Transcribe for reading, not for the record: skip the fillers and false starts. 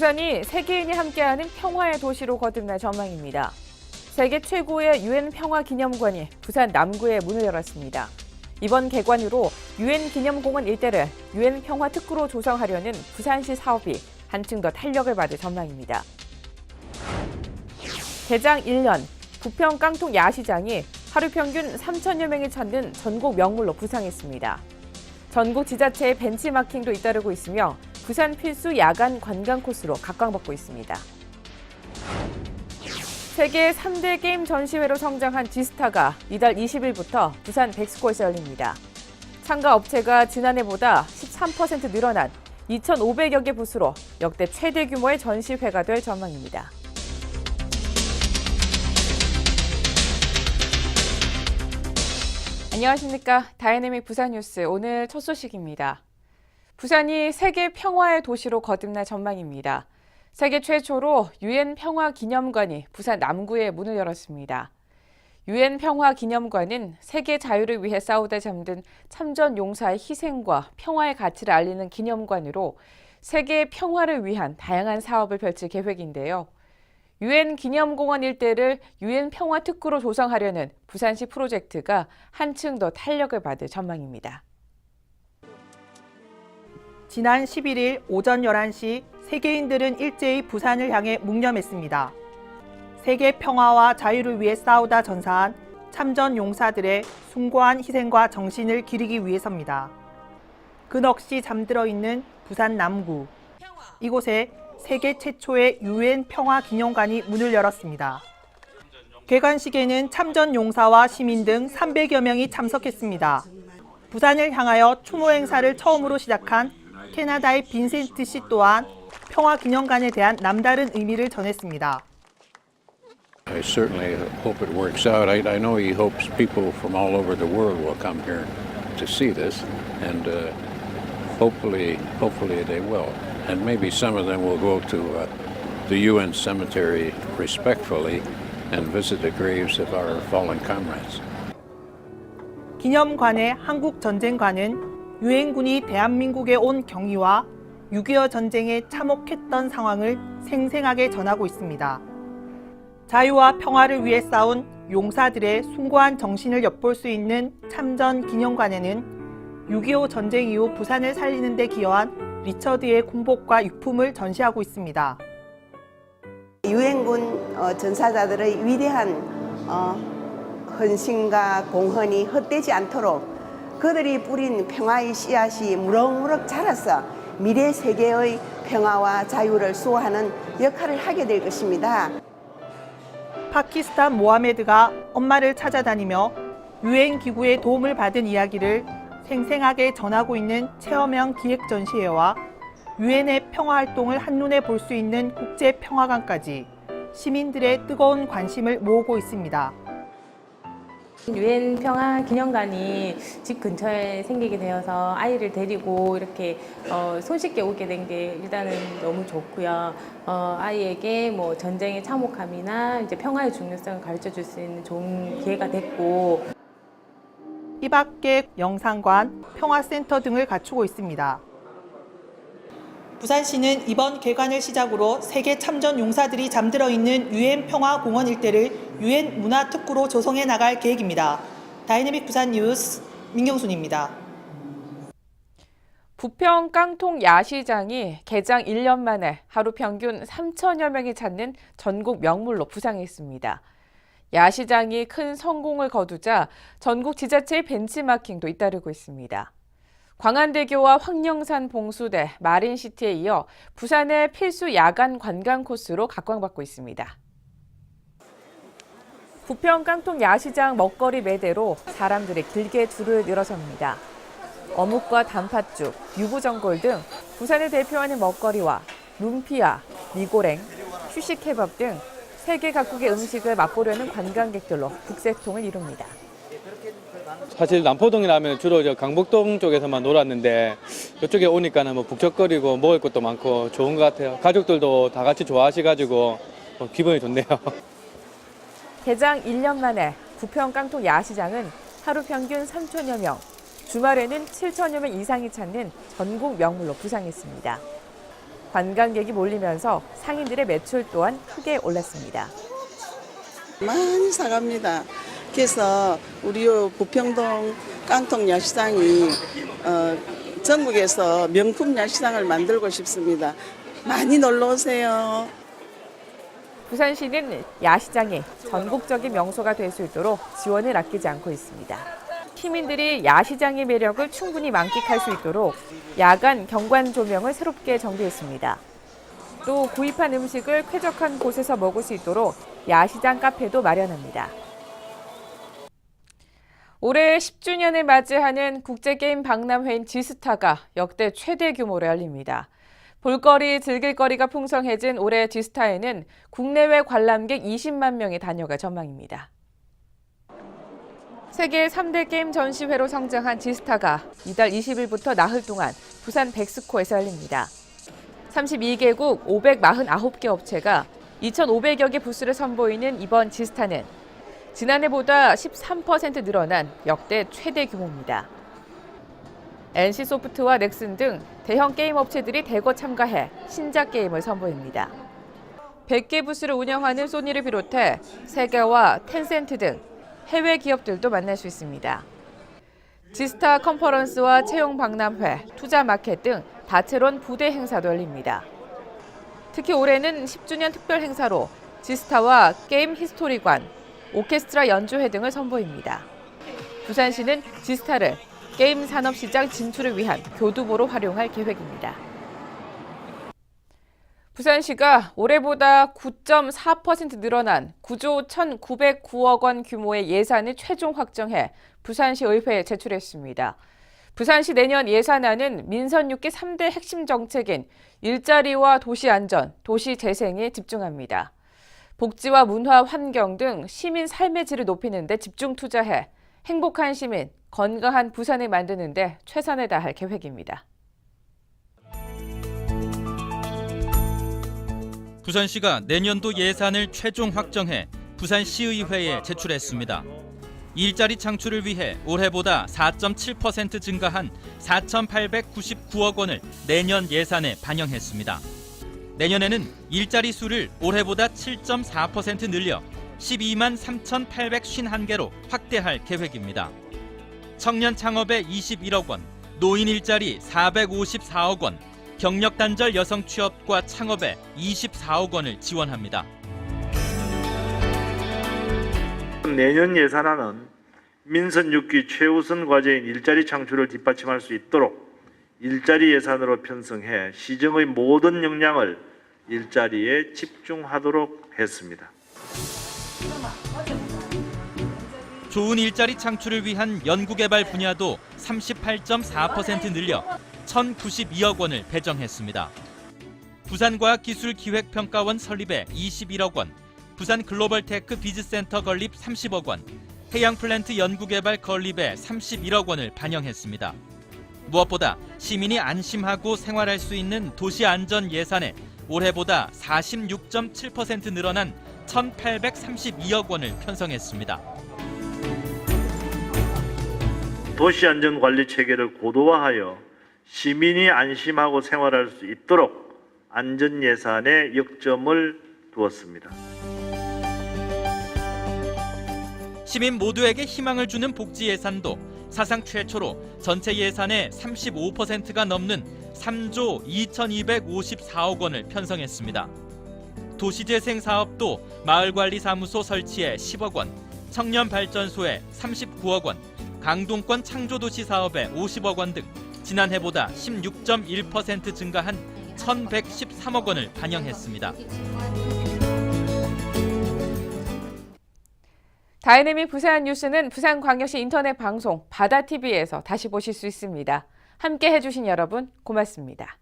부산이 세계인이 함께하는 평화의 도시로 거듭날 전망입니다. 세계 최고의 유엔 평화기념관이 부산 남구에 문을 열었습니다. 이번 개관으로 유엔 기념공원 일대를 유엔 평화특구로 조성하려는 부산시 사업이 한층 더 탄력을 받을 전망입니다. 개장 1년, 부평 깡통 야시장이 하루 평균 3천여 명이 찾는 전국 명물로 부상했습니다. 전국 지자체의 벤치마킹도 잇따르고 있으며 부산 필수 야간 관광 코스로 각광받고 있습니다. 세계 3대 게임 전시회로 성장한 지스타가 이달 20일부터 부산 백스코에서 열립니다. 참가 업체가 지난해보다 13% 늘어난 2,500여 개 부스로 역대 최대 규모의 전시회가 될 전망입니다. 안녕하십니까. 다이내믹 부산 뉴스 오늘 첫 소식입니다. 부산이 세계 평화의 도시로 거듭날 전망입니다. 세계 최초로 유엔 평화기념관이 부산 남구에 문을 열었습니다. 유엔 평화기념관은 세계 자유를 위해 싸우다 잠든 참전 용사의 희생과 평화의 가치를 알리는 기념관으로 세계 평화를 위한 다양한 사업을 펼칠 계획인데요. 유엔 기념공원 일대를 유엔 평화특구로 조성하려는 부산시 프로젝트가 한층 더 탄력을 받을 전망입니다. 지난 11일 오전 11시 세계인들은 일제히 부산을 향해 묵념했습니다. 세계 평화와 자유를 위해 싸우다 전사한 참전 용사들의 숭고한 희생과 정신을 기리기 위해서입니다. 근억시 잠들어 있는 부산 남구. 이곳에 세계 최초의 유엔 평화기념관이 문을 열었습니다. 개관식에는 참전 용사와 시민 등 300여 명이 참석했습니다. 부산을 향하여 추모 행사를 처음으로 시작한 캐나다의 빈센트 씨 또한 평화기념관에 대한 남다른 의미를 전했습니다. I certainly hope it works out. I know he hopes people from all over the world will come here to see this, and hopefully they will. And maybe some of them will go to the UN cemetery respectfully and visit the graves of our fallen comrades. 기념관의 한국전쟁관은 유엔군이 대한민국에 온 경위와 6.25 전쟁에 참혹했던 상황을 생생하게 전하고 있습니다. 자유와 평화를 위해 싸운 용사들의 숭고한 정신을 엿볼 수 있는 참전 기념관에는 6.25 전쟁 이후 부산을 살리는 데 기여한 리처드의 군복과 유품을 전시하고 있습니다. 유엔군 전사자들의 위대한 헌신과 공헌이 헛되지 않도록 그들이 뿌린 평화의 씨앗이 무럭무럭 자라서 미래 세계의 평화와 자유를 수호하는 역할을 하게 될 것입니다. 파키스탄 모하메드가 엄마를 찾아다니며 유엔 기구의 도움을 받은 이야기를 생생하게 전하고 있는 체험형 기획 전시회와 유엔의 평화 활동을 한눈에 볼 수 있는 국제 평화관까지 시민들의 뜨거운 관심을 모으고 있습니다. 유엔 평화기념관이 집 근처에 생기게 되어서 아이를 데리고 이렇게 손쉽게 오게 된 게 일단은 너무 좋고요. 아이에게 뭐 전쟁의 참혹함이나 이제 평화의 중요성을 가르쳐 줄 수 있는 좋은 기회가 됐고, 이 밖에 영상관, 평화센터 등을 갖추고 있습니다. 부산시는 이번 개관을 시작으로 세계 참전 용사들이 잠들어 있는 유엔 평화공원 일대를 유엔 문화특구로 조성해 나갈 계획입니다. 다이내믹 부산 뉴스 민경순입니다. 부평 깡통 야시장이 개장 1년 만에 하루 평균 3천여 명이 찾는 전국 명물로 부상했습니다. 야시장이 큰 성공을 거두자 전국 지자체의 벤치마킹도 잇따르고 있습니다. 광안대교와 황령산 봉수대, 마린시티에 이어 부산의 필수 야간 관광 코스로 각광받고 있습니다. 부평 깡통 야시장 먹거리 매대로 사람들이 길게 줄을 늘어섭니다. 어묵과 단팥죽, 유부전골 등 부산을 대표하는 먹거리와 룸피아, 미고랭, 휴식케밥 등 세계 각국의 음식을 맛보려는 관광객들로 북새통을 이룹니다. 사실 남포동이라면 주로 강북동 쪽에서만 놀았는데 이쪽에 오니까는 뭐 북적거리고 먹을 것도 많고 좋은 것 같아요. 가족들도 다 같이 좋아하셔가지고 기분이 좋네요. 개장 1년 만에 부평 깡통 야시장은 하루 평균 3천여 명, 주말에는 7천여 명 이상이 찾는 전국 명물로 부상했습니다. 관광객이 몰리면서 상인들의 매출 또한 크게 올랐습니다. 많이 사갑니다. 그래서 우리 부평동 깡통 야시장이 전국에서 명품 야시장을 만들고 싶습니다. 많이 놀러 오세요. 부산시는 야시장이 전국적인 명소가 될 수 있도록 지원을 아끼지 않고 있습니다. 시민들이 야시장의 매력을 충분히 만끽할 수 있도록 야간 경관 조명을 새롭게 정비했습니다. 또 구입한 음식을 쾌적한 곳에서 먹을 수 있도록 야시장 카페도 마련합니다. 올해 10주년을 맞이하는 국제게임 박람회인 지스타가 역대 최대 규모로 열립니다. 볼거리, 즐길거리가 풍성해진 올해 지스타에는 국내외 관람객 20만 명이 다녀갈 전망입니다. 세계 3대 게임 전시회로 성장한 지스타가 이달 20일부터 나흘 동안 부산 백스코에서 열립니다. 32개국 549개 업체가 2,500여 개 부스를 선보이는 이번 지스타는 지난해보다 13% 늘어난 역대 최대 규모입니다. NC소프트와 넥슨 등 대형 게임 업체들이 대거 참가해 신작 게임을 선보입니다. 100개 부스를 운영하는 소니를 비롯해 세계와 텐센트 등 해외 기업들도 만날 수 있습니다. 지스타 컨퍼런스와 채용 박람회, 투자 마켓 등 다채로운 부대 행사도 열립니다. 특히 올해는 10주년 특별 행사로 지스타와 게임 히스토리관, 오케스트라 연주회 등을 선보입니다. 부산시는 지스타를 게임 산업 시장 진출을 위한 교두보로 활용할 계획입니다. 부산시가 올해보다 9.4% 늘어난 9조 1,909억 원 규모의 예산을 최종 확정해 부산시 의회에 제출했습니다. 부산시 내년 예산안은 민선 6기 3대 핵심 정책인 일자리와 도시 안전, 도시 재생에 집중합니다. 복지와 문화, 환경 등 시민 삶의 질을 높이는 데 집중 투자해 행복한 시민, 건강한 부산을 만드는 데 최선을 다할 계획입니다. 부산시가 내년도 예산을 최종 확정해 부산시의회에 제출했습니다. 일자리 창출을 위해 올해보다 4.7% 증가한 4,899억 원을 내년 예산에 반영했습니다. 내년에는 일자리 수를 올해보다 7.4% 늘려 12만 3,851개로 확대할 계획입니다. 청년 창업에 21억 원, 노인 일자리 454억 원, 경력 단절 여성 취업과 창업에 24억 원을 지원합니다. 내년 예산안은 민선 6기 최우선 과제인 일자리 창출을 뒷받침할 수 있도록 일자리 예산으로 편성해 시정의 모든 역량을 일자리에 집중하도록 했습니다. 좋은 일자리 창출을 위한 연구개발 분야도 38.4% 늘려 1,092억 원을 배정했습니다. 부산과학기술기획평가원 설립에 21억 원, 부산 글로벌테크 비즈센터 건립 30억 원, 해양플랜트 연구개발 건립에 31억 원을 반영했습니다. 무엇보다 시민이 안심하고 생활할 수 있는 도시안전 예산에 올해보다 46.7% 늘어난 1,832억 원을 편성했습니다. 도시안전관리 체계를 고도화하여 시민이 안심하고 생활할 수 있도록 안전예산에 역점을 두었습니다. 시민 모두에게 희망을 주는 복지 예산도 사상 최초로 전체 예산의 35%가 넘는 3조 2,254억 원을 편성했습니다. 도시재생 사업도 마을관리사무소 설치에 10억 원, 청년발전소에 39억 원, 강동권 창조도시 사업에 50억 원 등 지난해보다 16.1% 증가한 1,113억 원을 반영했습니다. 다이내믹 부산 뉴스는 부산광역시 인터넷 방송 바다TV에서 다시 보실 수 있습니다. 함께 해주신 여러분 고맙습니다.